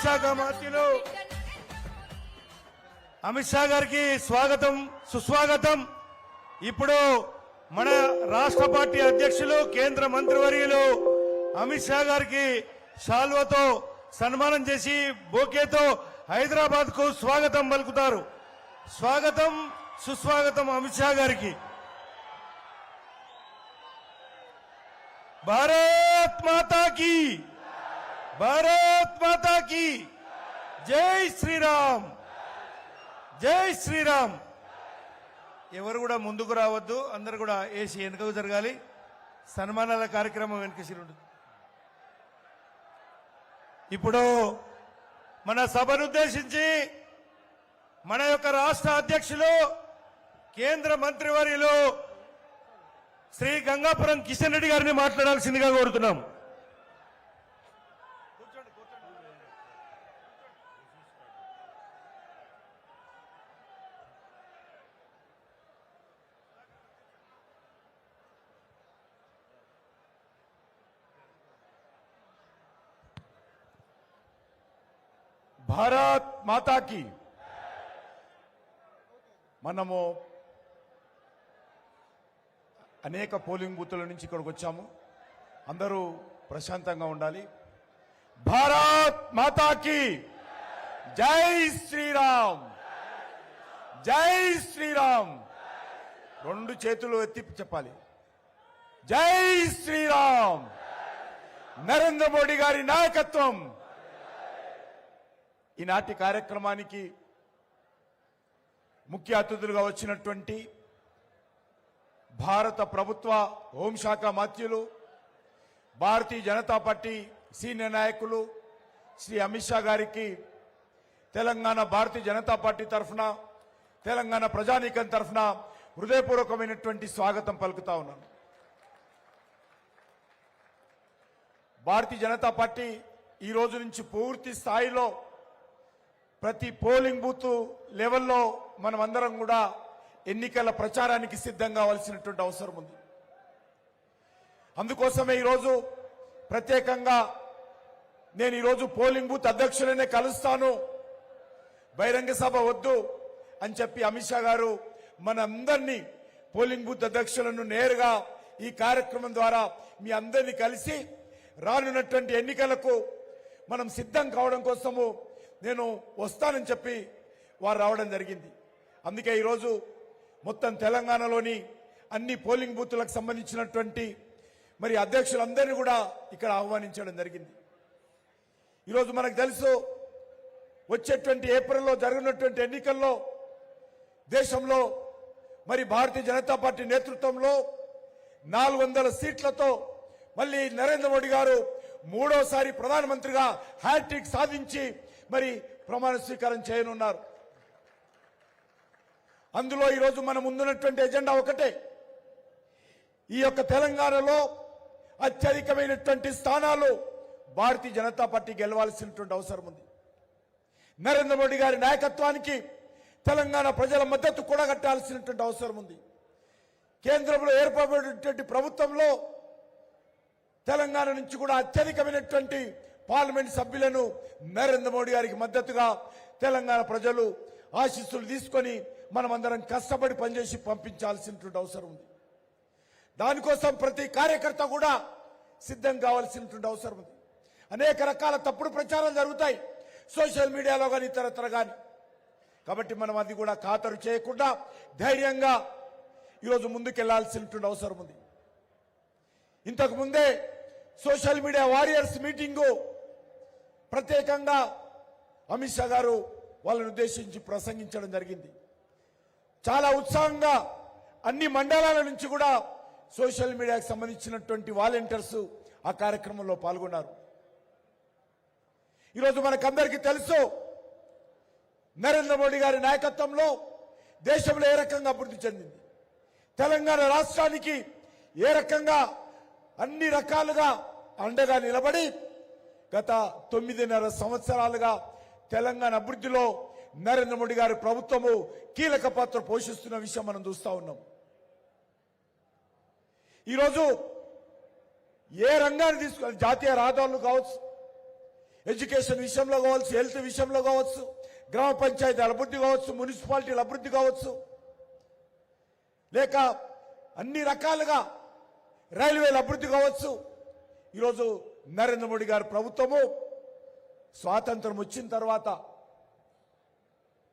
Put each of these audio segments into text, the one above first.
శాఖ మంత్రులు అమిత్ షా గారికి స్వాగతం సుస్వాగతం. ఇప్పుడు మన రాష్ట్ర పార్టీ అధ్యక్షులు కేంద్ర మంత్రివర్యులు అమిత్ షా గారికి శాల్వాతో సన్మానం చేసి బొకేతో హైదరాబాద్ కు స్వాగతం పలుకుతారు. స్వాగతం సుస్వాగతం అమిత్ షా గారికి. భారత్ మాతా కీ, భారత్ మాతా కీ జై శ్రీరామ్, జై శ్రీరామ్. ఎవరు కూడా ముందుకు రావద్దు, అందరు కూడా ఏసీ వెనుకకు జరగాలి. సన్మానాల కార్యక్రమం వెనుకసి ఉంటుంది. ఇప్పుడు మన సభను ఉద్దేశించి మన యొక్క రాష్ట్ర అధ్యక్షులు కేంద్ర మంత్రివర్యులు శ్రీ గంగాపురం కిషన్ రెడ్డి గారిని మాట్లాడాల్సిందిగా కోరుతున్నాం. భారత్ మాతాకి. మనము అనేక పోలింగ్ బూతుల నుంచి ఇక్కడికి వచ్చాము. అందరూ ప్రశాంతంగా ఉండాలి. భారత్ మాతాకి జై శ్రీరామ్, జై శ్రీరామ్. రెండు చేతులు ఎత్తి చెప్పాలి. జై శ్రీరామ్. నరేంద్ర మోడీ గారి నాయకత్వం. ఈనాటి కార్యక్రమానికి ముఖ్య అతిథులుగా వచ్చినటువంటి భారత ప్రభుత్వ హోంశాఖ మంత్రులు, భారతీయ జనతా పార్టీ సీనియర్ నాయకులు శ్రీ అమిత్ షా గారికి తెలంగాణ భారతీయ జనతా పార్టీ తరఫున, తెలంగాణ ప్రజానీకం తరఫున హృదయపూర్వకమైనటువంటి స్వాగతం పలుకుతా ఉన్నాను. భారతీయ జనతా పార్టీ ఈ రోజు నుంచి పూర్తి స్థాయిలో ప్రతి పోలింగ్ బూత్ లెవెల్లో మనమందరం కూడా ఎన్నికల ప్రచారానికి సిద్ధం కావాల్సినటువంటి అవసరం ఉంది. అందుకోసమే ఈరోజు ప్రత్యేకంగా నేను ఈరోజు పోలింగ్ బూత్ అధ్యక్షులనే కలుస్తాను, బహిరంగ సభ వద్దు అని చెప్పి అమిత్ షా గారు మనందరినీ పోలింగ్ బూత్ అధ్యక్షులను నేరుగా ఈ కార్యక్రమం ద్వారా మీ అందరినీ కలిసి రానున్నటువంటి ఎన్నికలకు మనం సిద్ధం కావడం కోసము నేను వస్తానని చెప్పి వారు రావడం జరిగింది. అందుకే ఈరోజు మొత్తం తెలంగాణలోని అన్ని పోలింగ్ బూత్లకు సంబంధించినటువంటి మరి అధ్యక్షులందరినీ కూడా ఇక్కడ ఆహ్వానించడం జరిగింది. ఈరోజు మనకు తెలుసు, వచ్చేటువంటి ఏప్రిల్లో జరగనున్నటువంటి ఎన్నికల్లో దేశంలో మరి భారతీయ జనతా పార్టీ నేతృత్వంలో 400 సీట్లతో మళ్ళీ నరేంద్ర మోడీ గారు మూడోసారి ప్రధానమంత్రిగా హ్యాట్రిక్ సాధించి మరి ప్రమాణ స్వీకారం చేయనున్నారు. అందులో ఈరోజు మన ముందున్నటువంటి ఎజెండా ఒకటే. ఈ యొక్క తెలంగాణలో అత్యధికమైనటువంటి స్థానాలు భారతీయ జనతా పార్టీ గెలవాల్సినటువంటి అవసరం ఉంది. నరేంద్ర మోడీ గారి నాయకత్వానికి తెలంగాణ ప్రజల మద్దతు కూడగట్టాల్సినటువంటి అవసరం ఉంది. కేంద్రంలో ఏర్పడినటువంటి ప్రభుత్వంలో తెలంగాణ నుంచి కూడా అత్యధికమైనటువంటి పార్లమెంట్ సభ్యులను నరేంద్ర మోడీ గారికి మద్దతుగా తెలంగాణ ప్రజలు ఆశీస్సులు తీసుకొని మనమందరం కష్టపడి పనిచేసి పంపించాల్సినటువంటి అవసరం ఉంది. దానికోసం ప్రతి కార్యకర్త కూడా సిద్ధం కావాల్సినటువంటి అవసరం ఉంది. అనేక రకాల తప్పుడు ప్రచారాలు జరుగుతాయి సోషల్ మీడియాలో కానీ ఇతరత్ర కానీ. కాబట్టి మనం అది కూడా ఖాతరు చేయకుండా ధైర్యంగా ఈరోజు ముందుకెళ్లాల్సినటువంటి అవసరం ఉంది. ఇంతకు ముందే సోషల్ మీడియా వారియర్స్ మీటింగు ప్రత్యేకంగా అమిత్ షా గారు వాళ్ళని ఉద్దేశించి ప్రసంగించడం జరిగింది. చాలా ఉత్సాహంగా అన్ని మండలాల నుంచి కూడా సోషల్ మీడియాకు సంబంధించినటువంటి వాలంటీర్స్ ఆ కార్యక్రమంలో పాల్గొన్నారు. ఈరోజు మనకందరికీ తెలుసు, నరేంద్ర మోడీ గారి నాయకత్వంలో దేశంలో ఏ రకంగా అభివృద్ధి చెందింది, తెలంగాణ రాష్ట్రానికి ఏ రకంగా అన్ని రకాలుగా అండగా నిలబడి గత 9.5 సంవత్సరాలుగా తెలంగాణ అభివృద్ధిలో నరేంద్ర మోడీ గారి ప్రభుత్వము కీలక పాత్ర పోషిస్తున్న విషయం మనం చూస్తా ఉన్నాం. ఈరోజు ఏ రంగాన్ని తీసుకుని జాతీయ రహదారులు కావచ్చు, ఎడ్యుకేషన్ విషయంలో కావచ్చు, హెల్త్ విషయంలో కావచ్చు, గ్రామ పంచాయతీల అభివృద్ధి కావచ్చు, మున్సిపాలిటీల అభివృద్ధి కావచ్చు, లేక అన్ని రకాలుగా రైల్వేల అభివృద్ధి కావచ్చు. ఈరోజు నరేంద్ర మోడీ గారి ప్రభుత్వము స్వాతంత్రం వచ్చిన తర్వాత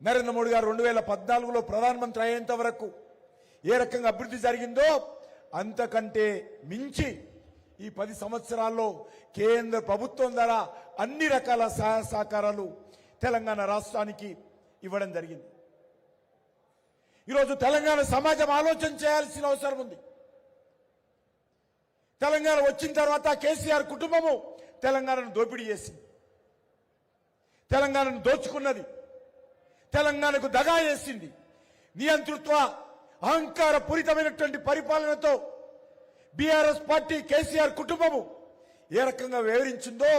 నరేంద్ర మోడీ గారు 2014లో ప్రధానమంత్రి అయ్యేంత వరకు ఏ రకంగా అభివృద్ధి జరిగిందో అంతకంటే మించి ఈ 10 సంవత్సరాల్లో కేంద్ర ప్రభుత్వం ద్వారా అన్ని రకాల సహాయ సహకారాలు తెలంగాణ రాష్ట్రానికి ఇవ్వడం జరిగింది. ఈరోజు తెలంగాణ సమాజం ఆలోచన చేయాల్సిన అవసరం ఉంది. తెలంగాణ వచ్చిన తర్వాత కేసీఆర్ కుటుంబము తెలంగాణను దోపిడీ చేసింది, తెలంగాణను దోచుకున్నది, తెలంగాణకు దగా చేసింది. నియంతృత్వ అహంకార పూరితమైనటువంటి పరిపాలనతో బీఆర్ఎస్ పార్టీ కేసీఆర్ కుటుంబము ఏ రకంగా వివరించిందో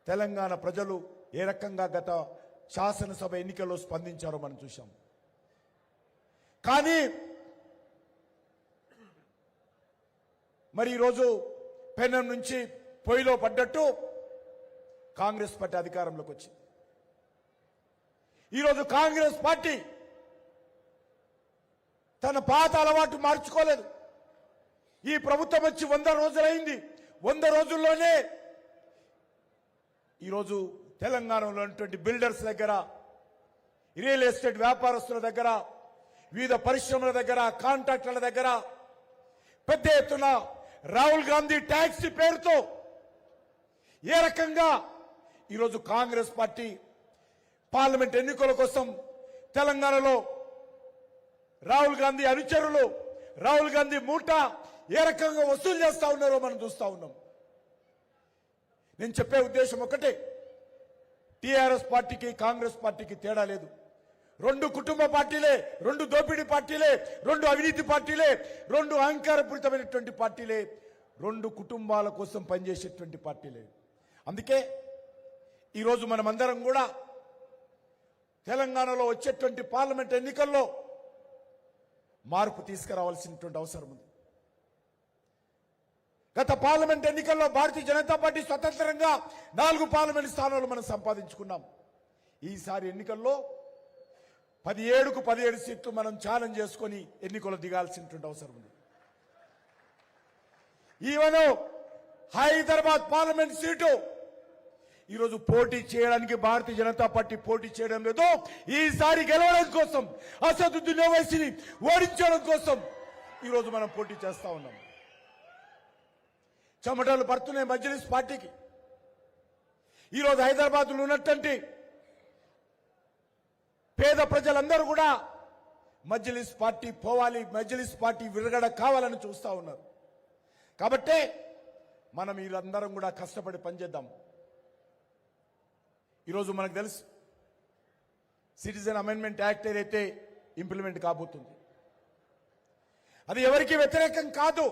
తెలంగాణ ప్రజలు ఏ రకంగా గత శాసనసభ ఎన్నికల్లో స్పందించారో మనం చూశాం. కానీ మరి ఈరోజు పెనం నుంచి పొయ్యిలో పడ్డట్టు కాంగ్రెస్ పార్టీ అధికారంలోకి వచ్చింది. ఈరోజు కాంగ్రెస్ పార్టీ తన పాత అలవాటు మార్చుకోలేదు. ఈ ప్రభుత్వం వచ్చి 100 రోజులైంది. 100 రోజుల్లోనే ఈరోజు తెలంగాణలో ఉన్నటువంటి బిల్డర్స్ దగ్గర, రియల్ ఎస్టేట్ వ్యాపారస్తుల దగ్గర, వివిధ పరిశ్రమల దగ్గర, కాంట్రాక్టర్ల దగ్గర పెద్ద ఎత్తున రాహుల్ గాంధీ ట్యాక్సీ పేరుతో ఏ రకంగా ఈరోజు కాంగ్రెస్ పార్టీ పార్లమెంట్ ఎన్నికల కోసం తెలంగాణలో రాహుల్ గాంధీ అనుచరులు, రాహుల్ గాంధీ మూట ఏ రకంగా వసూలు చేస్తా ఉన్నారో మనం చూస్తా ఉన్నాం. నేను చెప్పే ఉద్దేశం ఒకటే, టీఆర్ఎస్ పార్టీకి కాంగ్రెస్ పార్టీకి తేడా లేదు. 2 కుటుంబ పార్టీలే, 2 దోపిడీ పార్టీలే, 2 అవినీతి పార్టీలే, 2 అహంకారపూరితమైనటువంటి పార్టీలే, 2 కుటుంబాల కోసం పనిచేసేటువంటి పార్టీలే. అందుకే ఈరోజు మనమందరం కూడా తెలంగాణలో వచ్చేటువంటి పార్లమెంట్ ఎన్నికల్లో మార్పు తీసుకురావాల్సినటువంటి అవసరం ఉంది. గత పార్లమెంట్ ఎన్నికల్లో భారతీయ జనతా పార్టీ స్వతంత్రంగా 4 పార్లమెంట్ స్థానాలు మనం సంపాదించుకున్నాం. ఈసారి ఎన్నికల్లో 17కు 17 సీట్లు మనం ఛాలెంజ్ చేసుకొని ఎన్నికలు దిగాల్సినటువంటి అవసరం ఉంది. ఈవెన్ హైదరాబాద్ పార్లమెంట్ సీటు ఈరోజు పోటీ చేయడానికి భారతీయ జనతా పార్టీ పోటీ చేయడం లేదు. ఈసారి గెలవడం కోసం, అసదుద్దీన్ ఓవైసీని ఓడించడం కోసం ఈరోజు మనం పోటీ చేస్తా ఉన్నాం. చెమటలు పడుతున్నాయి మజ్లిస్ పార్టీకి. ఈరోజు హైదరాబాద్లో ఉన్నటువంటి పేద ప్రజలందరూ కూడా మజ్లిస్ పార్టీ పోవాలి, మజ్లిస్ పార్టీ విరగడ కావాలని చూస్తా ఉన్నారు. కాబట్టే మనం వీళ్ళందరం కూడా కష్టపడి పనిచేద్దాం. ఈరోజు మనకు తెలుసు సిటిజన్ అమెండ్మెంట్ యాక్ట్ ఏదైతే ఇంప్లిమెంట్ కాబోతుంది, అది ఎవరికి వ్యతిరేకం కాదు,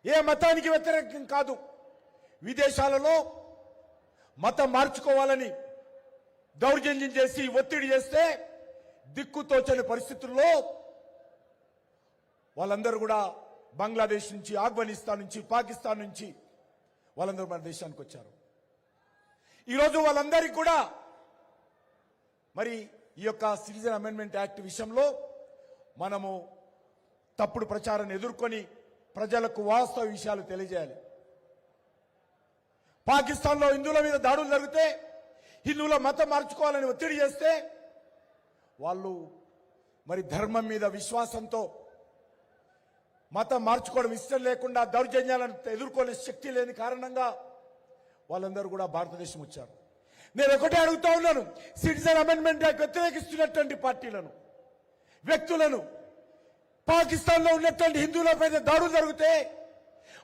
ఏ మతానికి వ్యతిరేకం కాదు. విదేశాలలో మతం మార్చుకోవాలని దౌర్జన్యం చేసి ఒత్తిడి చేస్తే దిక్కుతోచని పరిస్థితుల్లో వాళ్ళందరూ కూడా బంగ్లాదేశ్ నుంచి, ఆఫ్ఘనిస్తాన్ నుంచి, పాకిస్తాన్ నుంచి వాళ్ళందరూ మన దేశానికి వచ్చారు. ఈరోజు వాళ్ళందరికీ కూడా మరి ఈ యొక్క సిటిజన్ అమెండ్మెంట్ యాక్ట్ విషయంలో మనము తప్పుడు ప్రచారాన్ని ఎదుర్కొని ప్రజలకు వాస్తవ విషయాలు తెలియజేయాలి. పాకిస్తాన్లో హిందువుల మీద దాడులు జరిగితే, హిందువుల మతం మార్చుకోవాలని ఒత్తిడి చేస్తే వాళ్ళు మరి ధర్మం మీద విశ్వాసంతో మతం మార్చుకోవడం ఇష్టం లేకుండా దౌర్జన్యాలను ఎదుర్కొనే శక్తి లేని కారణంగా వాళ్ళందరూ కూడా భారతదేశం వచ్చారు. నేను ఒకటే అడుగుతా ఉన్నాను, సిటిజన్ అమెండ్మెంట్ యాక్ట్ వ్యతిరేకిస్తున్నటువంటి పార్టీలను, వ్యక్తులను, పాకిస్తాన్లో ఉన్నటువంటి హిందువులపై దాడులు జరిగితే,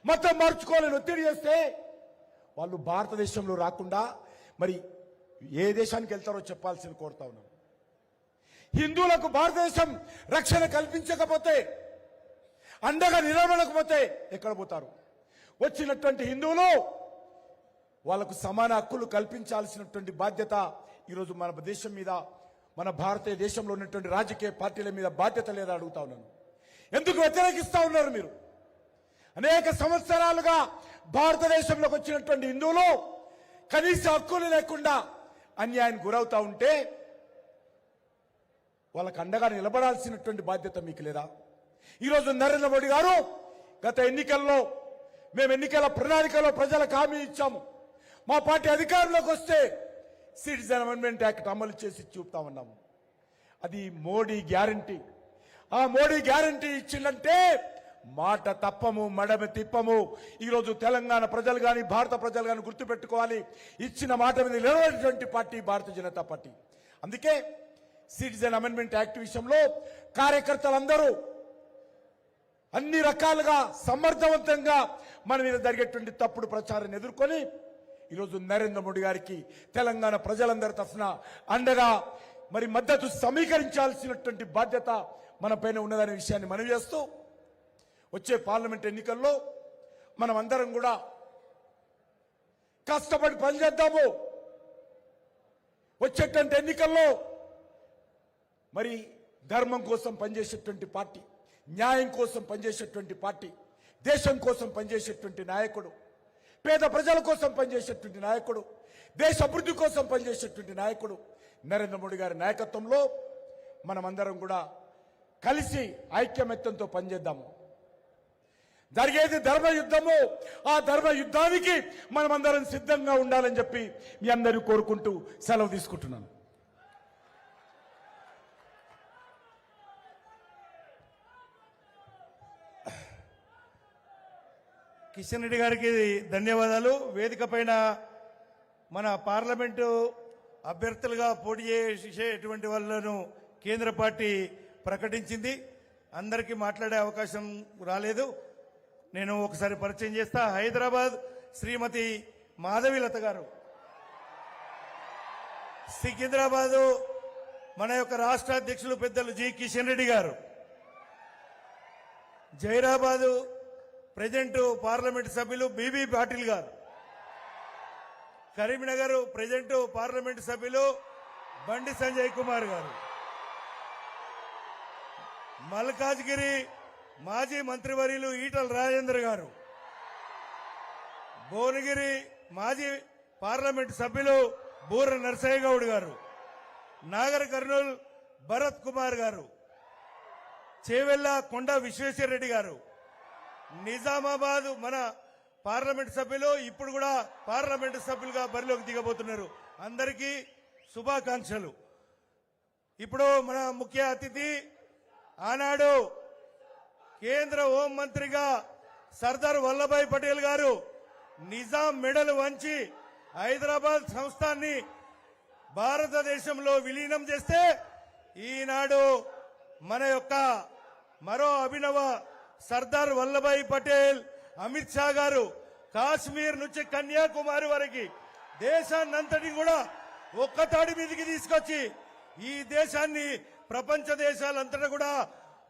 మతం మార్చుకోవాలని ఒత్తిడి చేస్తే వాళ్ళు భారతదేశంలో రాకుండా మరి ఏ దేశానికి వెళ్తారో చెప్పాల్సింది కోరుతా ఉన్నాను. హిందువులకు భారతదేశం రక్షణ కల్పించకపోతే, అండగా నిలబడకపోతే ఎక్కడ పోతారు? వచ్చినటువంటి హిందువులు వాళ్లకు సమాన హక్కులు కల్పించాల్సినటువంటి బాధ్యత ఈరోజు మన దేశం మీద, మన భారతీయ దేశంలో ఉన్నటువంటి రాజకీయ పార్టీల మీద బాధ్యత లేదా అడుగుతా ఉన్నాను. ఎందుకు వ్యతిరేకిస్తా ఉన్నారు మీరు? అనేక సంవత్సరాలుగా భారతదేశంలోకి వచ్చినటువంటి హిందువులు కనీస హక్కులు లేకుండా అన్యాయానికి గురవుతా ఉంటే వాళ్ళకు అండగా నిలబడాల్సినటువంటి బాధ్యత మీకు లేదా? ఈరోజు నరేంద్ర మోడీ గారు గత ఎన్నికల్లో మేము ఎన్నికల ప్రణాళికలో ప్రజలకు హామీ ఇచ్చాము, మా పార్టీ అధికారంలోకి వస్తే సిటిజన్ అమెండ్మెంట్ యాక్ట్ అమలు చేసి చూపుతామన్నాము. అది మోడీ గ్యారంటీ. ఆ మోడీ గ్యారంటీ ఇచ్చిందంటే మాట తప్పము, మడమ తిప్పము. ఈరోజు తెలంగాణ ప్రజలు కానీ భారత ప్రజలు కానీ గుర్తుపెట్టుకోవాలి, ఇచ్చిన మాట మీద నిలబడినటువంటి పార్టీ భారతీయ జనతా పార్టీ. అందుకే సిటిజన్ అమెండ్మెంట్ యాక్ట్ విషయంలో కార్యకర్తలందరూ అన్ని రకాలుగా సమర్థవంతంగా మన మీద జరిగేటువంటి తప్పుడు ప్రచారాన్ని ఎదుర్కొని ఈరోజు నరేంద్ర మోడీ గారికి తెలంగాణ ప్రజలందరి తరఫున అండగా మరి మద్దతు సమీకరించాల్సినటువంటి బాధ్యత మన పైన ఉన్నదనే విషయాన్ని మనవి చేస్తూ వచ్చే పార్లమెంట్ ఎన్నికల్లో మనం అందరం కూడా కష్టపడి పనిచేద్దాము. వచ్చేటువంటి ఎన్నికల్లో మరి ధర్మం కోసం పనిచేసేటువంటి పార్టీ, న్యాయం కోసం పనిచేసేటువంటి పార్టీ, దేశం కోసం పనిచేసేటువంటి నాయకుడు, పేద ప్రజల కోసం పనిచేసేటువంటి నాయకుడు, దేశ అభివృద్ధి కోసం పనిచేసేటువంటి నాయకుడు నరేంద్ర మోడీ గారి నాయకత్వంలో మనమందరం కూడా కలిసి ఐక్యమత్యంతో పనిచేద్దాము. జరిగేది ధర్మ యుద్ధము. ఆ ధర్మ యుద్ధానికి మనమందరం సిద్ధంగా ఉండాలని చెప్పి మీ అందరినీ కోరుకుంటూ సెలవు తీసుకుంటున్నాను. కిషన్ రెడ్డి గారికి ధన్యవాదాలు. వేదిక పైన మన పార్లమెంటు అభ్యర్థులుగా పోటీ చేసేటువంటి వాళ్ళను కేంద్ర పార్టీ ప్రకటించింది. అందరికీ మాట్లాడే అవకాశం రాలేదు. నేను ఒకసారి పరిచయం చేస్తా. హైదరాబాద్ శ్రీమతి మాధవీలత గారు, సికింద్రాబాదు మన యొక్క రాష్ట్ర అధ్యక్షులు పెద్దలు జి కిషన్ రెడ్డి గారు, జైరాబాదు ప్రెసిడెంట్ పార్లమెంట్ సభ్యులు బిబి పాటిల్ గారు, కరీంనగర్ ప్రెసిడెంట్ పార్లమెంట్ సభ్యులు బండి సంజయ్ కుమార్ గారు, మల్కాజ్గిరి మాజీ మంత్రివర్యులు ఈటల రాజేంద్ర గారు, భువనగిరి మాజీ పార్లమెంట్ సభ్యులు బూర నరసయ్య గౌడ్ గారు, నాగర్ కర్నూల్ భరత్ కుమార్ గారు, చేవెళ్ల కొండ విశ్వేశ్వరరెడ్డి గారు, నిజామాబాద్ మన పార్లమెంట్ సభ్యులు ఇప్పుడు కూడా పార్లమెంట్ సభ్యులుగా బరిలోకి దిగబోతున్నారు. అందరికీ శుభాకాంక్షలు. ఇప్పుడు మన ముఖ్య అతిథి ఆనాడు కేంద్ర హోం మంత్రిగా సర్దార్ వల్లభాయ్ పటేల్ గారు నిజాం మెడలు వంచి హైదరాబాద్ సంస్థాన్ని భారతదేశంలో విలీనం చేస్తే ఈనాడు మన యొక్క మరో అభినవ సర్దార్ వల్లభాయ్ పటేల్ అమిత్ షా గారు కాశ్మీర్ నుంచి కన్యాకుమారి వరకు దేశాన్నంతటి కూడా ఒక్కతాడి మీదకి తీసుకొచ్చి ఈ దేశాన్ని ప్రపంచ దేశాలంతటా కూడా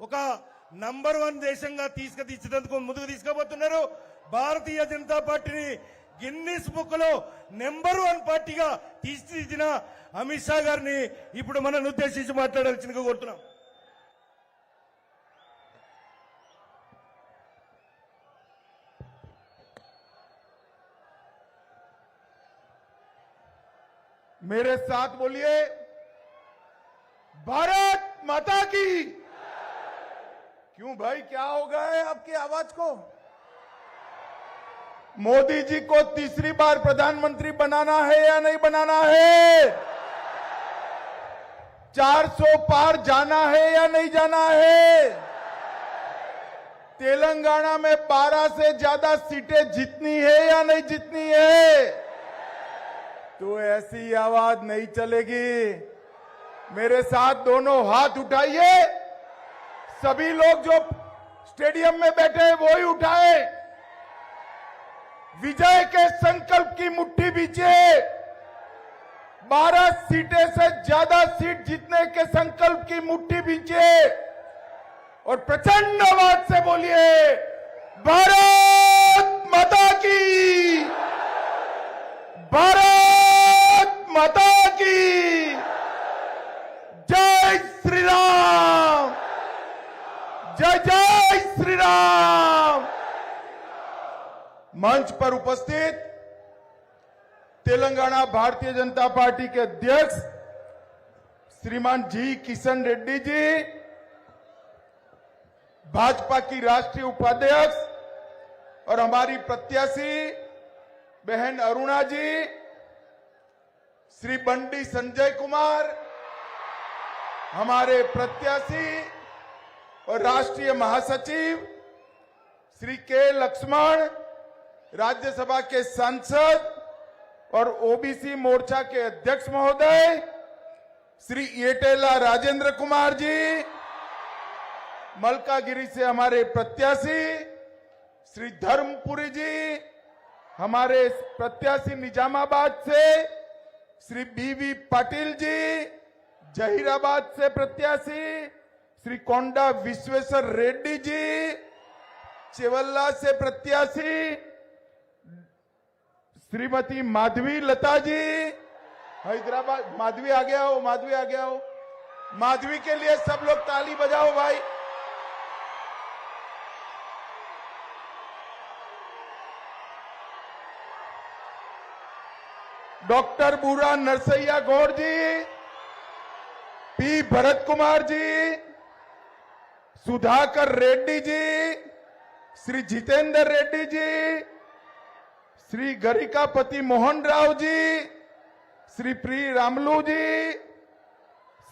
ఒక నంబర్ 1 దేశంగా తీర్చిదిద్దేందుకు ముందుకు తీసుకుపోతున్నారు. భారతీయ జనతా పార్టీని గిన్నిస్ బుక్ లో నెంబర్ 1 పార్టీగా తీర్చిదిద్దిన అమిత్ షా గారిని ఇప్పుడు మనం ఉద్దేశించి మాట్లాడాల్సిందిగా కోరుతున్నాం. मेरे साथ बोलिए, भारत माता की। क्यों भाई, क्या हो गया है आपकी आवाज को? मोदी जी को तीसरी बार प्रधानमंत्री बनाना है या नहीं बनाना है? 400 पार जाना है या नहीं जाना है? तेलंगाना में 12 से ज्यादा सीटें जीतनी है या नहीं जीतनी है? तो ऐसी आवाज नहीं चलेगी। मेरे साथ दोनों हाथ उठाइए। सभी लोग जो स्टेडियम में बैठे हैं वो ही उठाए। विजय के संकल्प की मुट्ठी बीजिए। 12 सीटें से ज्यादा सीट जीतने के संकल्प की मुट्ठी बीजिए और प्रचंड आवाज से बोलिए, भारत माता की, भारत माता की, जय श्री राम, जय जय श्री राम। मंच पर उपस्थित तेलंगाना भारतीय जनता पार्टी के अध्यक्ष श्रीमान जी किशन रेड्डी जी, भाजपा की राष्ट्रीय उपाध्यक्ष और हमारी प्रत्याशी बहन अरुणा जी, श्री बंडी संजय कुमार, हमारे प्रत्याशी और राष्ट्रीय महासचिव श्री के लक्ष्मण, राज्यसभा के सांसद और ओबीसी मोर्चा के अध्यक्ष महोदय श्री येटेला राजेंद्र कुमार जी, मलकागिरी से हमारे प्रत्याशी श्री धर्मपुरी जी, हमारे प्रत्याशी निजामाबाद से श्री बीवी पाटिल जी, जहीराबाद से प्रत्याशी श्री कोंडा विश्वेश्वर रेड्डी जी, चेवल्ला से प्रत्याशी श्रीमती माधवी लता जी, हैदराबाद। माधवी आ गया हो, माधवी आ गया हो। माधवी के लिए सब लोग ताली बजाओ भाई। डॉक्टर बूरा नरसैया गौड़ जी, पी भरत कुमार जी, सुधाकर रेड्डी जी, श्री जितेंद्र रेड्डी जी, श्री गरिकापति मोहन राव जी, श्री प्री रामलू जी,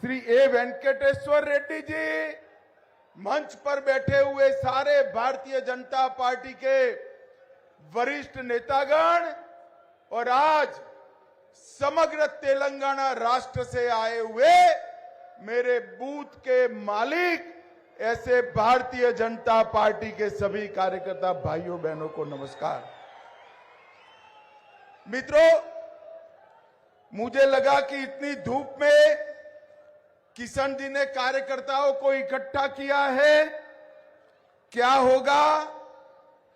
श्री ए वेंकटेश्वर रेड्डी जी, मंच पर बैठे हुए सारे भारतीय जनता पार्टी के वरिष्ठ नेतागण और आज समग्र तेलंगाना राष्ट्र से आए हुए मेरे बूथ के मालिक, ऐसे भारतीय जनता पार्टी के सभी कार्यकर्ता भाइयों बहनों को नमस्कार। मित्रों, मुझे लगा कि इतनी धूप में किशन जी ने कार्यकर्ताओं को इकट्ठा किया है, क्या होगा,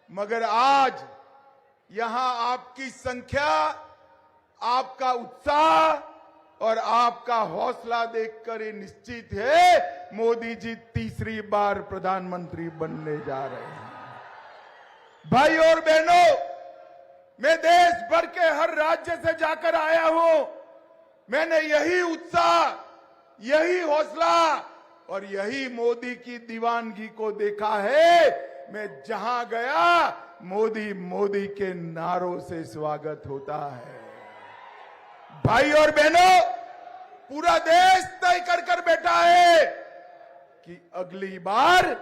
मगर आज यहां आपकी संख्या, आपका उत्साह और आपका हौसला देखकर ये निश्चित है मोदी जी तीसरी बार प्रधानमंत्री बनने जा रहे हैं। भाई और बहनों, मैं देश भर के हर राज्य से जाकर आया हूं। मैंने यही उत्साह, यही हौसला और यही मोदी की दीवानगी को देखा है। मैं जहां गया मोदी मोदी के नारों से स्वागत होता है। भाई और बहनों, पूरा देश तय कर बैठा है कि अगली बार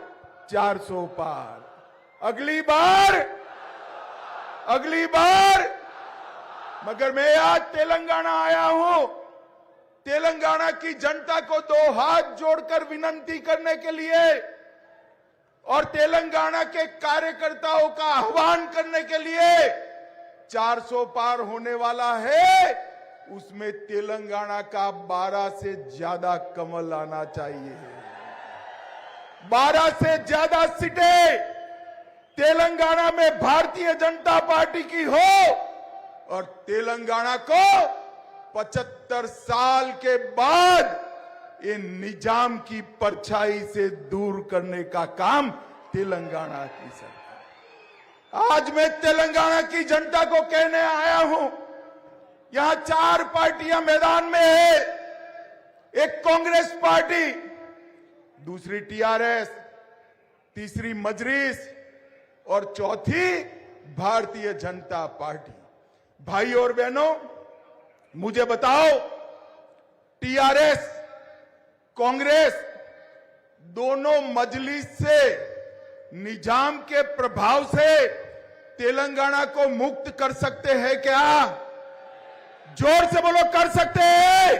400 पार, अगली बार। मगर मैं आज तेलंगाना आया हूं, तेलंगाना की जनता को दो हाथ जोड़कर विनंती करने के लिए और तेलंगाना के कार्यकर्ताओं का आह्वान करने के लिए। 400 पार होने वाला है, उसमें तेलंगाना का 12 से ज्यादा कमल आना चाहिए। 12 से ज्यादा सीटें तेलंगाना में भारतीय जनता पार्टी की हो और तेलंगाना को 75 साल के बाद ये निजाम की परछाई से दूर करने का काम तेलंगाना की सरकार। आज मैं तेलंगाना की जनता को कहने आया हूं, यहां 4 पार्टियां मैदान में है। एक कांग्रेस पार्टी, दूसरी टीआरएस, तीसरी मजलिस और चौथी भारतीय जनता पार्टी। भाई और बहनों, मुझे बताओ, टीआरएस, कांग्रेस दोनों मजलिस से, निजाम के प्रभाव से तेलंगाना को मुक्त कर सकते हैं क्या? जोर से बोलो, कर सकते हैं?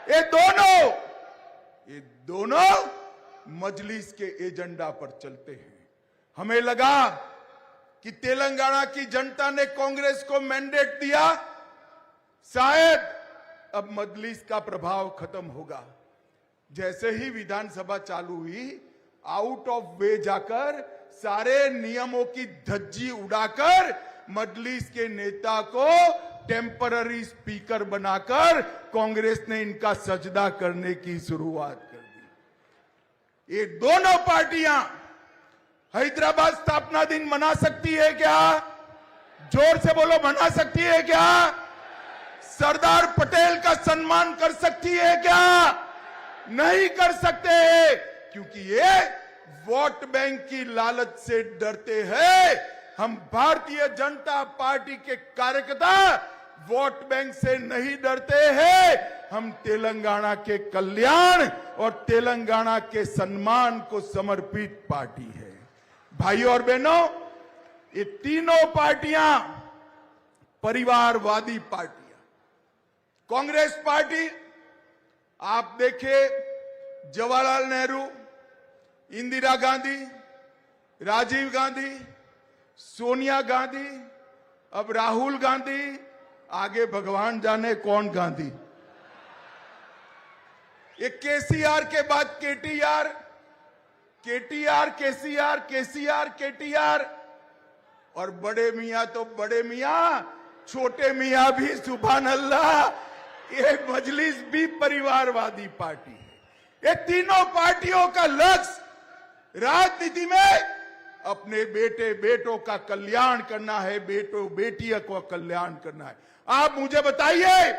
ये दोनों मजलिस के एजेंडा पर चलते हैं। हमें लगा कि तेलंगाना की जनता ने कांग्रेस को मैंडेट दिया, शायद अब मजलिस का प्रभाव खत्म होगा। जैसे ही विधानसभा चालू हुई, आउट ऑफ वे जाकर सारे नियमों की धज्जी उड़ाकर मजलिस के नेता को टेम्पररी स्पीकर बनाकर कांग्रेस ने इनका सजदा करने की शुरुआत कर दी। ये दोनों पार्टियां हैदराबाद स्थापना दिन मना सकती है क्या? जोर से बोलो, मना सकती है क्या? सरदार पटेल का सम्मान कर सकती है क्या? नहीं कर सकते, क्योंकि ये वोट बैंक की लालच से डरते हैं। हम भारतीय जनता पार्टी के कार्यकर्ता वोट बैंक से नहीं डरते हैं। हम तेलंगाना के कल्याण और तेलंगाना के सम्मान को समर्पित पार्टी है। भाइयों और बहनों, ये तीनों पार्टियां परिवारवादी पार्टियां। कांग्रेस पार्टी, आप देखिए, जवाहरलाल नेहरू, इंदिरा गांधी, राजीव गांधी, सोनिया गांधी, अब राहुल गांधी, आगे भगवान जाने कौन गांधी। ये केसीआर के बाद KTR, KTR KCR, KCR KTR, और बड़े मियां तो बड़े मियां, छोटे मियां भी सुभान अल्लाह। ये मजलिस भी परिवारवादी पार्टी है। ये तीनों पार्टियों का लक्ष्य राजनीति में अपने बेटे बेटों का कल्याण करना है, बेटों बेटियों का कल्याण करना है। आप मुझे बताइए,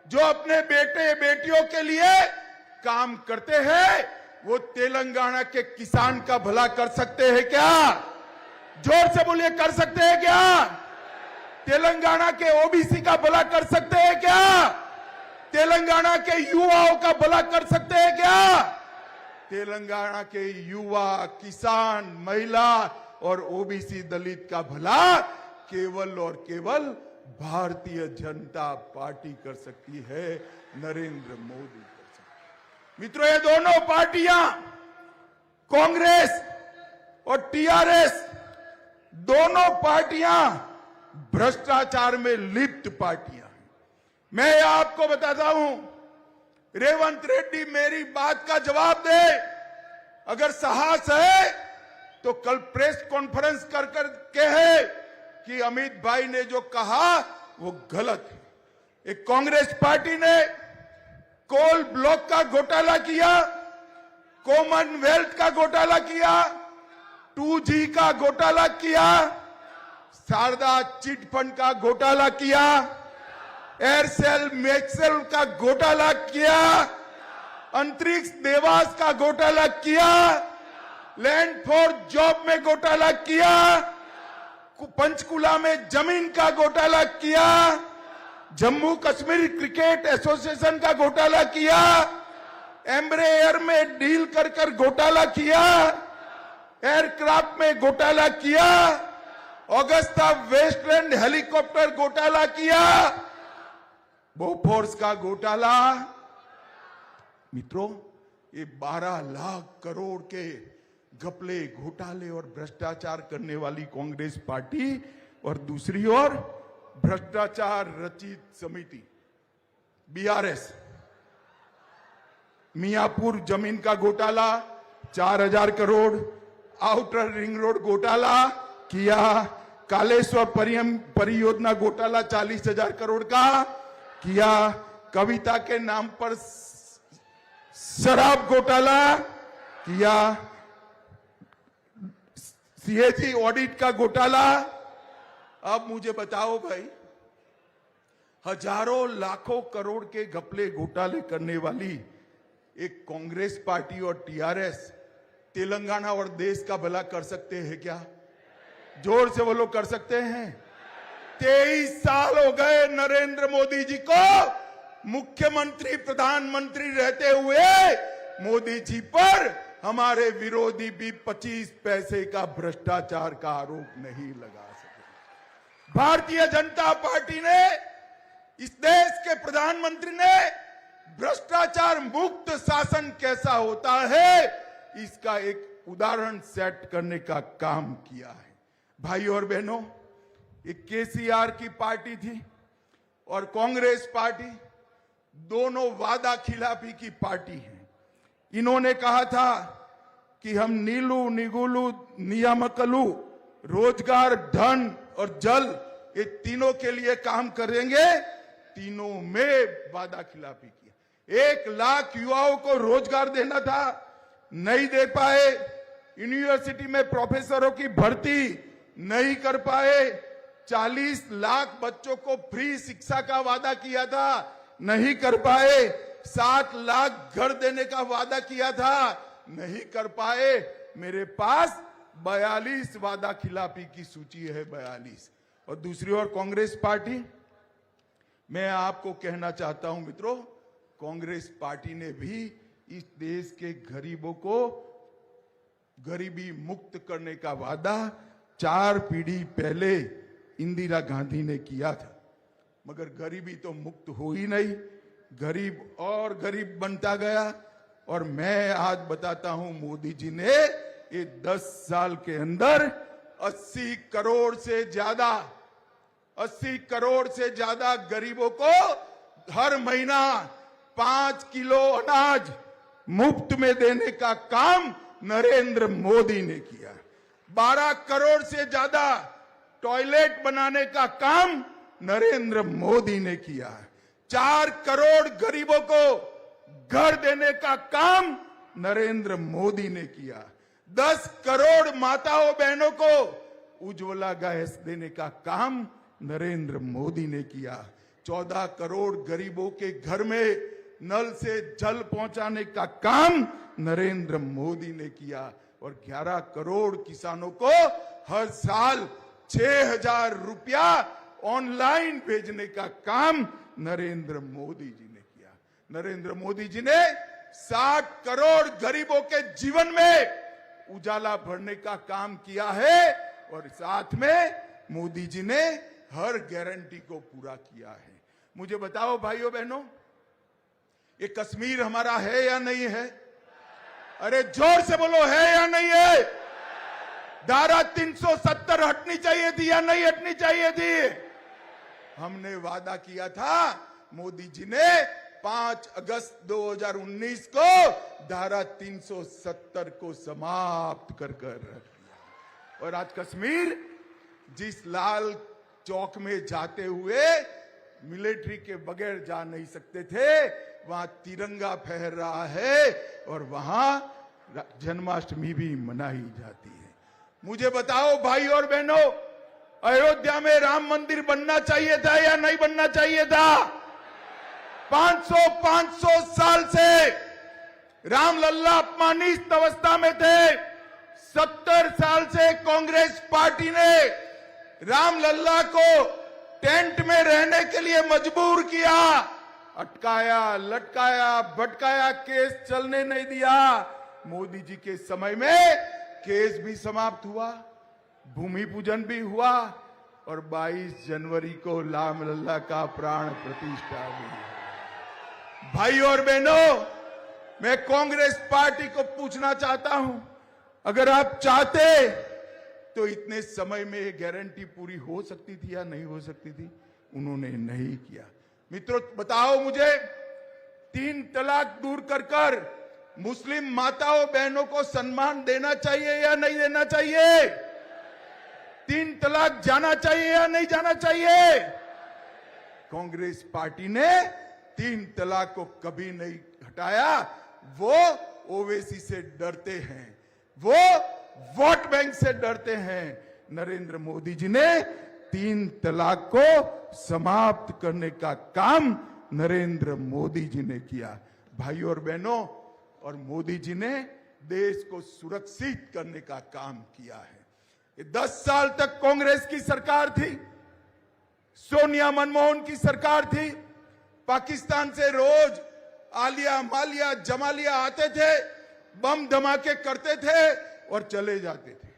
जो अपने बेटे बेटियों के लिए काम करते हैं, वो तेलंगाना के किसान का भला कर सकते हैं क्या? जोर से बोलिए, कर सकते हैं क्या? तेलंगाना के ओबीसी का भला कर सकते हैं क्या? तेलंगाना के युवाओं का भला कर सकते हैं क्या? तेलंगाना के युवा, किसान, महिला और ओबीसी दलित का भला केवल और केवल भारतीय जनता पार्टी कर सकती है, नरेंद्र मोदी कर सकते हैं। मित्रों, ये दोनों पार्टियां, कांग्रेस और टीआरएस, दोनों पार्टियां भ्रष्टाचार में लिप्त पार्टियां हैं। मैं आपको बताता हूं, रेवंत रेड्डी मेरी बात का जवाब दे। अगर साहस है तो कल प्रेस कॉन्फ्रेंस कर कहे कि अमित भाई ने जो कहा वो गलत है। एक कांग्रेस पार्टी ने कोल ब्लॉक का घोटाला किया, कॉमनवेल्थ का घोटाला किया, 2G का घोटाला किया, शारदा चिट फंड का घोटाला किया, एयरसेल मैक्सेल का घोटाला किया, अंतरिक्ष देवास का घोटाला किया, लैंड फॉर जॉब में घोटाला किया, पंचकुला में जमीन का घोटाला किया, जम्मू कश्मीर क्रिकेट एसोसिएशन का घोटाला किया, एम्ब्रेयर में डील कर घोटाला किया, एयरक्राफ्ट में घोटाला किया, ऑगस्टा वेस्टलैंड हेलीकॉप्टर घोटाला किया, बोफोर्स का घोटाला। मित्रों, ये 12 लाख करोड़ के घपले, घोटाले और भ्रष्टाचार करने वाली कांग्रेस पार्टी, और दूसरी ओर भ्रष्टाचार रचित समिति बीआरएस, मियापुर जमीन का घोटाला 4000 करोड़, आउटर रिंग रोड घोटाला किया, कालेश्वर परियोजना घोटाला 40,000 करोड़ का किया, कविता के नाम पर शराब घोटाला किया, सीएजी ऑडिट का घोटाला। अब मुझे बताओ भाई, हजारों लाखों करोड़ के घपले घोटाले करने वाली एक कांग्रेस पार्टी और टीआरएस तेलंगाना और देश का भला कर सकते हैं क्या? जोर से वो लोग कर सकते हैं? 23 साल हो गए नरेंद्र मोदी जी को मुख्यमंत्री प्रधानमंत्री रहते हुए। मोदी जी पर हमारे विरोधी भी 25 पैसे का भ्रष्टाचार का आरोप नहीं लगा सके। भारतीय जनता पार्टी ने, इस देश के प्रधानमंत्री ने भ्रष्टाचार मुक्त शासन कैसा होता है, इसका एक उदाहरण सेट करने का काम किया है। भाइयों और बहनों, एक केसीआर की पार्टी थी और कांग्रेस पार्टी, दोनों वादा खिलाफी की पार्टी है। इन्होंने कहा था कि हम नीलू, निगुलू, नियामकलू, रोजगार, धन और जल, ये तीनों के लिए काम करेंगे। तीनों में वादा खिलाफी किया। 1 लाख युवाओं को रोजगार देना था, नहीं दे पाए। यूनिवर्सिटी में प्रोफेसरों की भर्ती नहीं कर पाए, 40 लाख बच्चों को फ्री शिक्षा का वादा किया था, नहीं कर पाए, 7 लाख घर देने का वादा किया था, नहीं कर पाए। मेरे पास 42 वादा खिलाफी की सूची है, 42। और दूसरी ओर कांग्रेस पार्टी, मैं आपको कहना चाहता हूं मित्रों, कांग्रेस पार्टी ने भी इस देश के गरीबों को गरीबी मुक्त करने का वादा 4 पीढ़ी पहले इंदिरा गांधी ने किया था, मगर गरीबी तो मुक्त हो ही नहीं, गरीब और गरीब बनता गया। और मैं आज बताता हूं, मोदी जी ने ये 10 साल के अंदर 80 करोड़ से ज्यादा गरीबों को हर महीना 5 किलो अनाज मुफ्त में देने का काम नरेंद्र मोदी ने किया। 12 करोड़ से ज्यादा टॉयलेट बनाने का काम नरेंद्र मोदी ने किया। 4 करोड़ गरीबों को घर देने का काम नरेंद्र मोदी ने किया। 10 करोड़ माताओं बहनों को उज्ज्वला गैस देने का काम नरेंद्र मोदी ने किया। 14 करोड़ गरीबों के घर में नल से जल पहुंचाने का काम नरेंद्र मोदी ने किया। और 11 करोड़ किसानों को हर साल 6,000 रुपया ऑनलाइन भेजने का काम नरेंद्र मोदी जी ने किया। नरेंद्र मोदी जी ने 60 करोड़ गरीबों के जीवन में उजाला भरने का काम किया है। और साथ में मोदी जी ने हर गारंटी को पूरा किया है। मुझे बताओ भाइयों बहनों, ये कश्मीर हमारा है या नहीं है? अरे जोर से बोलो, है या नहीं है? धारा 370 हटनी चाहिए थी या नहीं हटनी चाहिए थी? हमने वादा किया था, मोदी जी ने 5 अगस्त 2019 को धारा 370 को समाप्त कर रख दिया। और आज कश्मीर जिस लाल चौक में जाते हुए मिलिट्री के बगैर जा नहीं सकते थे, वहां तिरंगा फहर रहा है और वहां जन्माष्टमी भी मनाई जाती है। मुझे बताओ भाई और बहनों, अयोध्या में राम मंदिर बनना चाहिए था या नहीं बनना चाहिए था? 500 साल से रामलल्ला अपमानित अवस्था में थे। 70 साल से कांग्रेस पार्टी ने रामलल्ला को टेंट में रहने के लिए मजबूर किया, अटकाया, लटकाया, भटकाया, केस चलने नहीं दिया। मोदी जी के समय में केस भी समाप्त हुआ, भूमि पूजन भी हुआ और 22 जनवरी को रामलल्ला का प्राण प्रतिष्ठा भी हुआ। भाई और बहनों, मैं कांग्रेस पार्टी को पूछना चाहता हूं, अगर आप चाहते तो इतने समय में ये गारंटी पूरी हो सकती थी या नहीं हो सकती थी? उन्होंने नहीं किया। मित्रों बताओ मुझे, 3 तलाक दूर कर मुस्लिम माताओं बहनों को सम्मान देना चाहिए या नहीं देना चाहिए? 3 तलाक जाना चाहिए या नहीं जाना चाहिए? कांग्रेस पार्टी ने 3 तलाक को कभी नहीं हटाया। वो ओवैसी से डरते हैं, वो वोट बैंक से डरते हैं। नरेंद्र मोदी जी ने 3 तलाक को समाप्त करने का काम नरेंद्र मोदी जी ने किया। भाइयों और बहनों, और मोदी जी ने देश को सुरक्षित करने का काम किया है। ये 10 साल तक कांग्रेस की सरकार थी, सोनिया मनमोहन की सरकार थी। पाकिस्तान से रोज आलिया, मालिया, जमालिया आते थे, बम धमाके करते थे और चले जाते थे,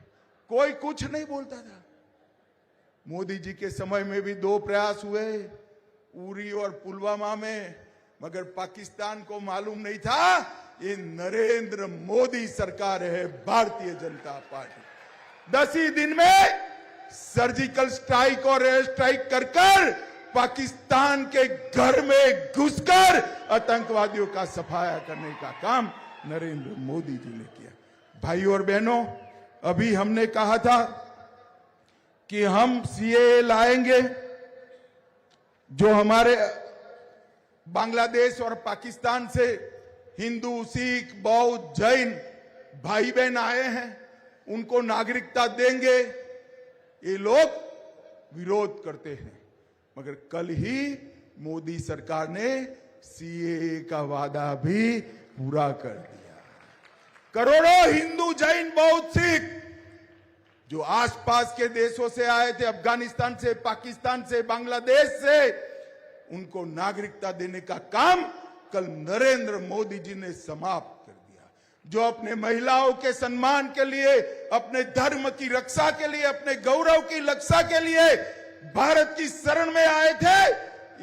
कोई कुछ नहीं बोलता था। मोदी जी के समय में भी 2 प्रयास हुए, उरी और पुलवामा में, मगर पाकिस्तान को मालूम नहीं था ये नरेंद्र मोदी सरकार है, भारतीय जनता पार्टी। 10 ही दिन में सर्जिकल स्ट्राइक और एयर स्ट्राइक कर पाकिस्तान के घर में घुसकर आतंकवादियों का सफाया करने का काम नरेंद्र मोदी जी ने किया। भाइयों और बहनों, अभी हमने कहा था कि हम सीएए लाएंगे, जो हमारे बांग्लादेश और पाकिस्तान से हिंदू, सिख, बौद्ध, जैन भाई बहन आए हैं, उनको नागरिकता देंगे, ये लोग विरोध करते हैं। मगर कल ही मोदी सरकार ने सीएए का वादा भी पूरा कर दिया। करोड़ों हिंदू, जैन, बौद्ध, सिख जो आसपास के देशों से आए थे, अफगानिस्तान से, पाकिस्तान से, बांग्लादेश से, उनको नागरिकता देने का काम कल नरेंद्र मोदी जी ने समाप्त कर दिया। जो अपने महिलाओं के सम्मान के लिए, अपने धर्म की रक्षा के लिए, अपने गौरव की रक्षा के लिए भारत की शरण में आए थे,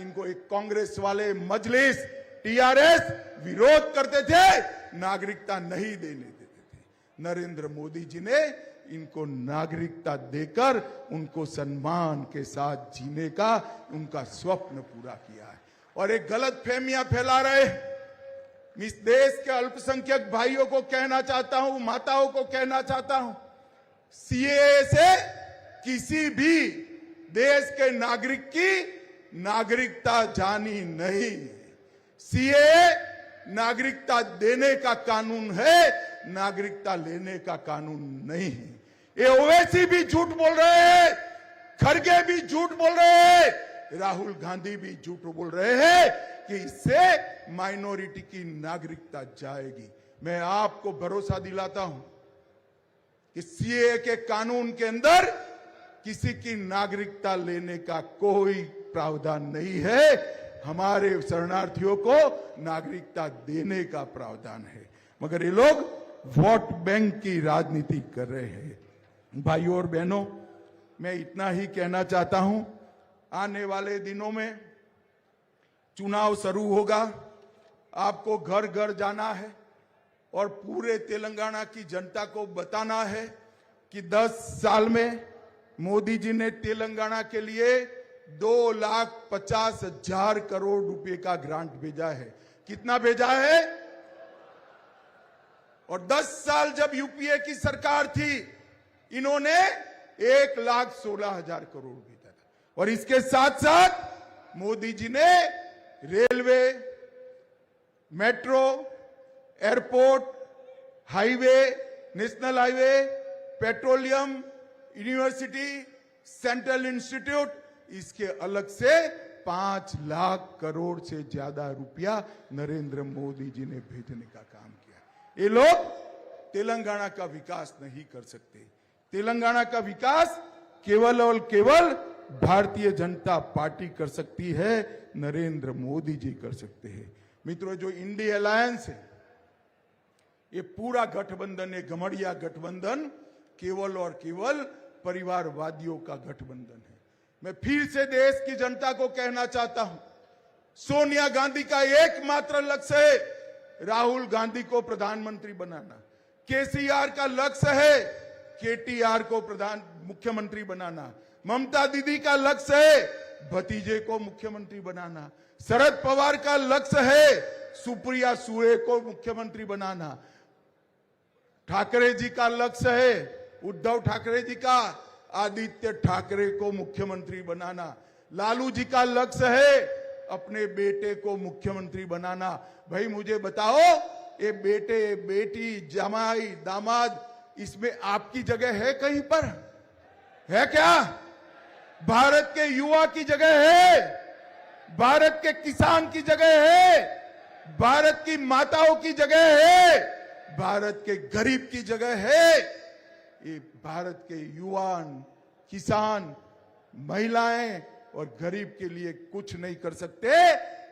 इनको एक कांग्रेस वाले, मजलिस, टीआरएस विरोध करते थे, नागरिकता नहीं देने देते थे। नरेंद्र मोदी जी ने इनको नागरिकता देकर उनको सम्मान के साथ जीने का उनका स्वप्न पूरा किया है। और एक गलत फहमियां फैला रहे, इस देश के अल्पसंख्यक भाइयों को कहना चाहता हूं, माताओं को कहना चाहता हूं, सीएए से किसी भी देश के नागरिक की नागरिकता जानी नहीं है। सीएए नागरिकता देने का कानून है, नागरिकता लेने का कानून नहीं है। ये ओवैसी भी झूठ बोल रहे हैं, खड़गे भी झूठ बोल रहे हैं, राहुल गांधी भी झूठ बोल रहे हैं कि इससे माइनॉरिटी की नागरिकता जाएगी। मैं आपको भरोसा दिलाता हूं कि सीएए के कानून के अंदर किसी की नागरिकता लेने का कोई प्रावधान नहीं है। हमारे शरणार्थियों को नागरिकता देने का प्रावधान है। मगर ये लोग वोट बैंक की राजनीति कर रहे हैं। भाइयों और बहनों, मैं इतना ही कहना चाहता हूं, आने वाले दिनों में चुनाव शुरू होगा, आपको घर घर जाना है और पूरे तेलंगाना की जनता को बताना है कि 10 साल में मोदी जी ने तेलंगाना के लिए 2,50,000 करोड़ रुपए का ग्रांट भेजा है। कितना भेजा है? और 10 साल जब यूपीए की सरकार थी, इन्होंने 1,16,000 करोड़ भेजा था। और इसके साथ साथ मोदी जी ने railway, metro, airport, highway, national highway, petroleum, university, central institute, इसके अलग से 5 लाख करोड़ से ज्यादा रुपया नरेंद्र मोदी जी ने भेजने का काम किया। ये लोग तेलंगाना का विकास नहीं कर सकते। तेलंगाना का विकास केवल और केवल भारतीय जनता पार्टी कर सकती है, नरेंद्र मोदी जी कर सकते हैं। मित्रों, जो इंडिया अलायंस है, ये पूरा गठबंधन, ये घमड़िया गठबंधन केवल और केवल परिवारवादियों का गठबंधन है। मैं फिर से देश की जनता को कहना चाहता हूं, सोनिया गांधी का एकमात्र लक्ष्य है राहुल गांधी को प्रधानमंत्री बनाना। केसीआर का लक्ष्य है केटीआर को मुख्यमंत्री बनाना। ममता दीदी का लक्ष्य है भतीजे को मुख्यमंत्री बनाना। शरद पवार का लक्ष्य है सुप्रिया सुळे को मुख्यमंत्री बनाना। ठाकरे जी का लक्ष्य है, उद्धव ठाकरे जी का, आदित्य ठाकरे को मुख्यमंत्री बनाना। लालू जी का लक्ष्य है अपने बेटे को मुख्यमंत्री बनाना। भाई मुझे बताओ, ये बेटे, बेटी, जमाई, दामाद, इसमें आपकी जगह है कहीं पर? है क्या? भारत के युवा की जगह है, भारत के किसान की जगह है, भारत की माताओं की जगह है, भारत के गरीब की जगह है। ये भारत के युवान, किसान, महिलाएं और गरीब के लिए कुछ नहीं कर सकते,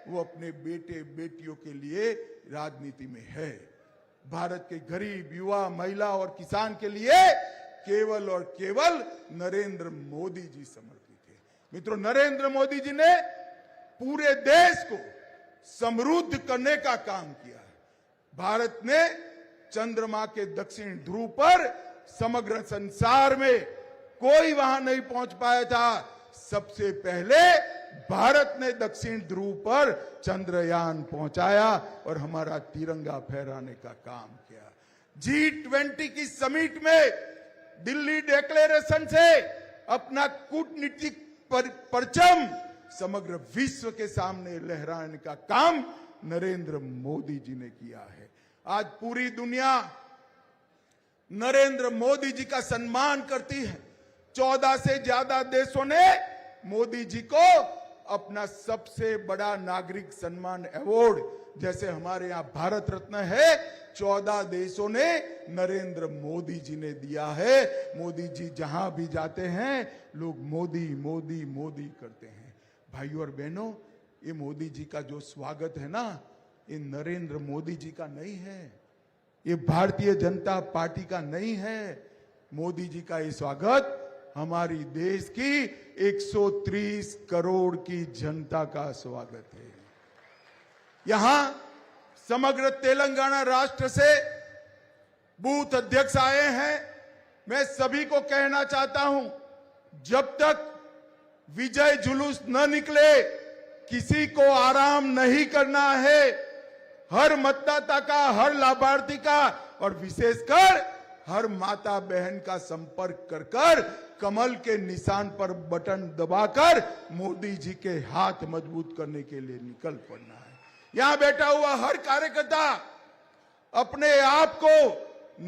वो अपने बेटे बेटियों के लिए राजनीति में है। भारत के गरीब, युवा, महिला और किसान के लिए केवल और केवल नरेंद्र मोदी जी समर्पित है। मित्रों, नरेंद्र मोदी जी ने पूरे देश को समृद्ध करने का काम किया है। भारत ने चंद्रमा के दक्षिण ध्रुव पर समग्र संसार में कोई वहां नहीं पहुंच पाया था। सबसे पहले भारत ने दक्षिण ध्रुव पर चंद्रयान पहुंचाया और हमारा तिरंगा फहराने का काम किया। G20 की समिट में दिल्ली डिक्लेरेशन से अपना कूटनीतिक परचम समग्र विश्व के सामने लहराने का काम नरेंद्र मोदी जी ने किया है। आज पूरी दुनिया नरेंद्र मोदी जी का सम्मान करती है। 14 से ज्यादा देशों ने मोदी जी को अपना सबसे बड़ा नागरिक सम्मान अवार्ड, जैसे हमारे यहां भारत रत्न है, 14 देशों ने नरेंद्र मोदी जी ने दिया है। मोदी जी जहां भी जाते हैं लोग मोदी मोदी मोदी करते हैं। भाइयों और बहनों, ये मोदी जी का जो स्वागत है ना, ये नरेंद्र मोदी जी का नहीं है, ये भारतीय जनता पार्टी का नहीं है। मोदी जी का ये स्वागत हमारी देश की 130 करोड़ की जनता का स्वागत है। यहां समग्र तेलंगाना राष्ट्र से बूथ अध्यक्ष आए हैं। मैं सभी को कहना चाहता हूं, जब तक विजय जुलूस न निकले किसी को आराम नहीं करना है। हर मतदाता का, हर लाभार्थी का और विशेषकर हर माता बहन का संपर्क कर कर कमल के निशान पर बटन दबाकर मोदी जी के हाथ मजबूत करने के लिए निकल पड़ना है। यहां बैठा हुआ हर कार्यकर्ता अपने आप को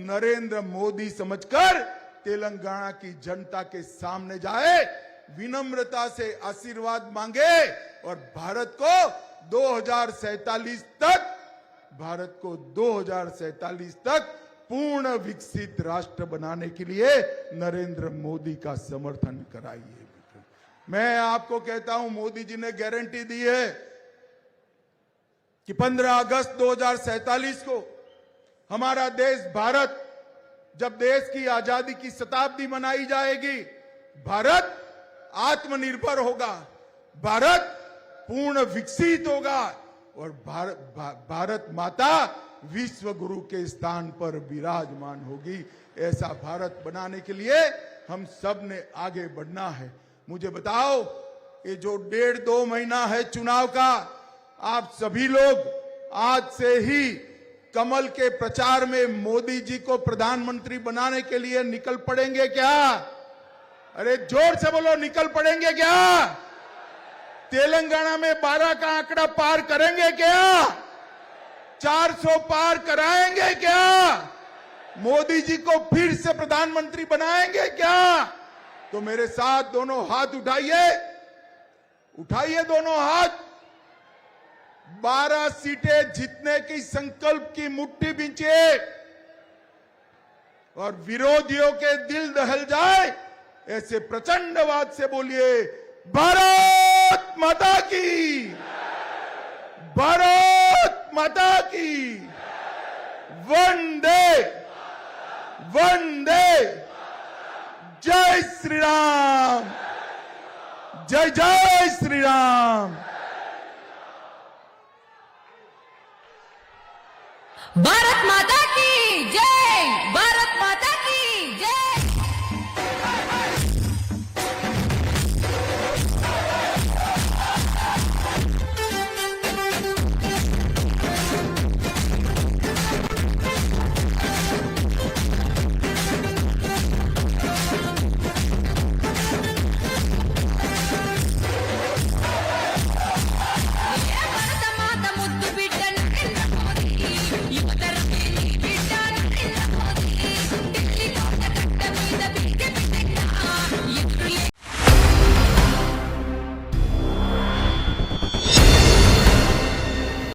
नरेंद्र मोदी समझकर तेलंगाना की जनता के सामने जाए, विनम्रता से आशीर्वाद मांगे और भारत को 2047 तक पूर्ण विकसित राष्ट्र बनाने के लिए नरेंद्र मोदी का समर्थन कराइए। मैं आपको कहता हूं, मोदी जी ने गारंटी दी है कि 15 अगस्त 2047 को हमारा देश भारत, जब देश की आजादी की शताब्दी मनाई जाएगी, भारत आत्मनिर्भर होगा, भारत पूर्ण विकसित होगा और भारत माता विश्व गुरु के स्थान पर विराजमान होगी। ऐसा भारत बनाने के लिए हम सब ने आगे बढ़ना है। मुझे बताओ, ये जो 1.5-2 महीना है चुनाव का, आप सभी लोग आज से ही कमल के प्रचार में मोदी जी को प्रधानमंत्री बनाने के लिए निकल पड़ेंगे क्या? अरे जोर से बोलो, निकल पड़ेंगे क्या? तेलंगाना में 12 का आंकड़ा पार करेंगे क्या? 400 पार कराएंगे क्या? मोदी जी को फिर से प्रधानमंत्री बनाएंगे क्या? तो मेरे साथ दोनों हाथ उठाइए, उठाइए दोनों हाथ। 12 सीटें जीतने की संकल्प की मुट्ठी बींचिए और विरोधियों के दिल दहल जाए ऐसे प्रचंड आवाज से बोलिए, भारत माता की, भारत माता की, वंदे वंदे, जय श्री राम, जय जय श्री राम। भारत माता